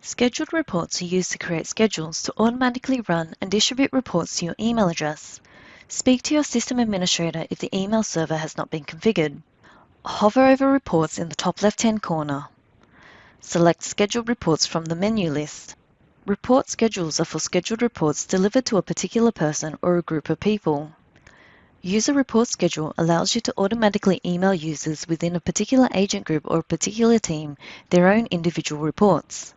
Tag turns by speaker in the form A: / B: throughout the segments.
A: Scheduled reports are used to create schedules to automatically run and distribute reports to your email address. Speak to your system administrator if the email server has not been configured. Hover over Reports in the top left-hand corner. Select Scheduled Reports from the menu list. Report schedules are for scheduled reports delivered to a particular person or a group of people. User Report Schedule allows you to automatically email users within a particular agent group or a particular team their own individual reports.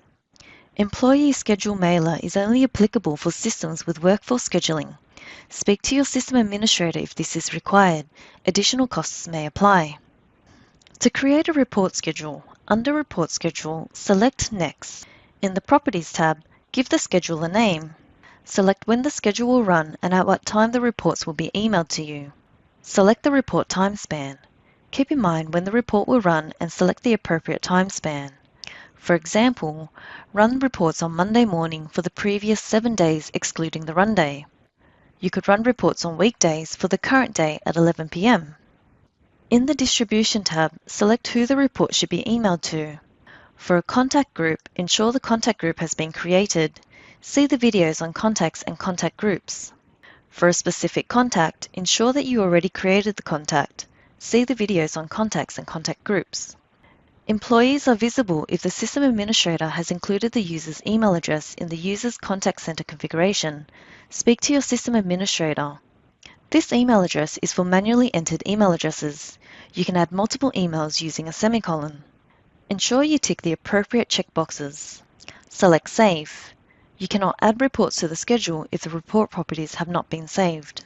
A: Employee Schedule Mailer is only applicable for systems with workforce scheduling. Speak to your system administrator if this is required. Additional costs may apply. To create a report schedule, under Report Schedule, select Next. In the Properties tab, give the schedule a name. Select when the schedule will run and at what time the reports will be emailed to you. Select the report time span. Keep in mind when the report will run and select the appropriate time span. For example, run reports on Monday morning for the previous 7 days excluding the run day. You could run reports on weekdays for the current day at 11 p.m. In the Distribution tab, select who the report should be emailed to. For a contact group, ensure the contact group has been created. See the videos on contacts and contact groups. For a specific contact, ensure that you already created the contact. See the videos on contacts and contact groups. Employees are visible if the system administrator has included the user's email address in the user's contact center configuration. Speak to your system administrator. This email address is for manually entered email addresses. You can add multiple emails using a semicolon. Ensure you tick the appropriate checkboxes. Select Save. You cannot add reports to the schedule if the report properties have not been saved.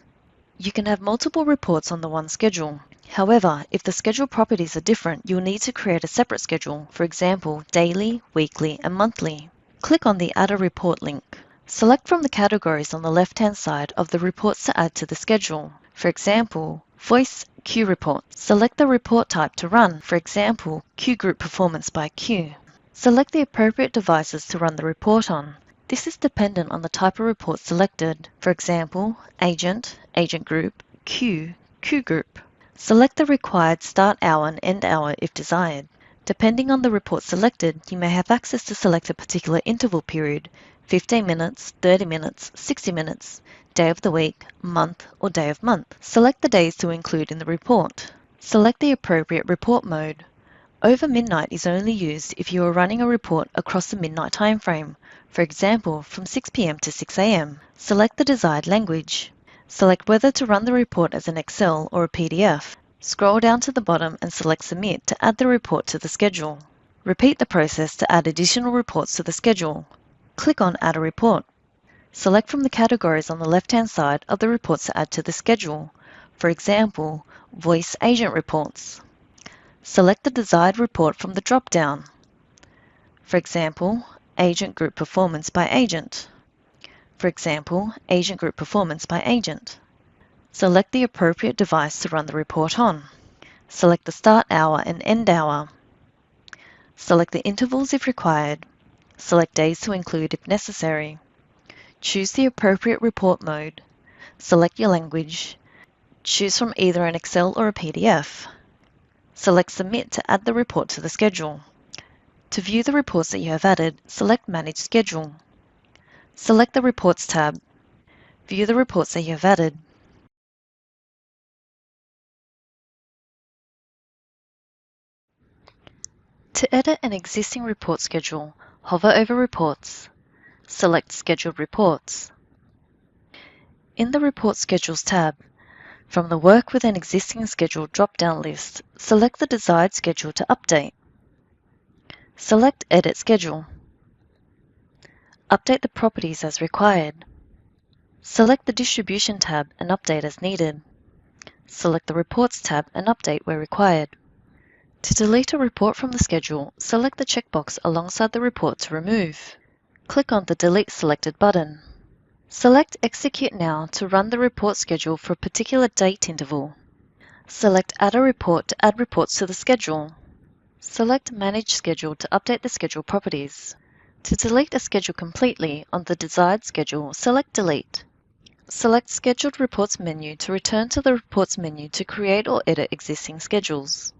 A: You can have multiple reports on the one schedule. However, if the schedule properties are different, you will need to create a separate schedule, for example, daily, weekly, and monthly. Click on the Add a Report link. Select from the categories on the left-hand side of the reports to add to the schedule. For example, Voice Queue Report. Select the report type to run, for example, Queue Group Performance by Queue. Select the appropriate devices to run the report on. This is dependent on the type of report selected. For example, Agent, Agent Group, Queue, Queue Group. Select the required start hour and end hour if desired. Depending on the report selected, you may have access to select a particular interval period, 15 minutes, 30 minutes, 60 minutes, day of the week, month, or day of month. Select the days to include in the report. Select the appropriate report mode. Over midnight is only used if you are running a report across the midnight time frame, for example, from 6 p.m. to 6 a.m. Select the desired language. Select whether to run the report as an Excel or a PDF. Scroll down to the bottom and select Submit to add the report to the schedule. Repeat the process to add additional reports to the schedule. Click on Add a Report. Select from the categories on the left-hand side of the reports to add to the schedule. For example, Voice Agent Reports. Select the desired report from the drop-down. For example, Agent Group Performance by Agent. For example, Agent Group Performance by Agent. Select the appropriate device to run the report on. Select the start hour and end hour. Select the intervals if required. Select days to include if necessary. Choose the appropriate report mode. Select your language. Choose from either an Excel or a PDF. Select Submit to add the report to the schedule. To view the reports that you have added, select Manage Schedule. Select the Reports tab. View the reports that you have added. To edit an existing report schedule, hover over Reports. Select Scheduled Reports. In the Report Schedules tab, from the Work with an Existing Schedule drop-down list, select the desired schedule to update. Select Edit Schedule. Update the properties as required. Select the Distribution tab and update as needed. Select the Reports tab and update where required. To delete a report from the schedule, select the checkbox alongside the report to remove. Click on the Delete Selected button. Select Execute Now to run the report schedule for a particular date interval. Select Add a Report to add reports to the schedule. Select Manage Schedule to update the schedule properties. To delete a schedule completely on the desired schedule, select Delete. Select Scheduled Reports menu to return to the Reports menu to create or edit existing schedules.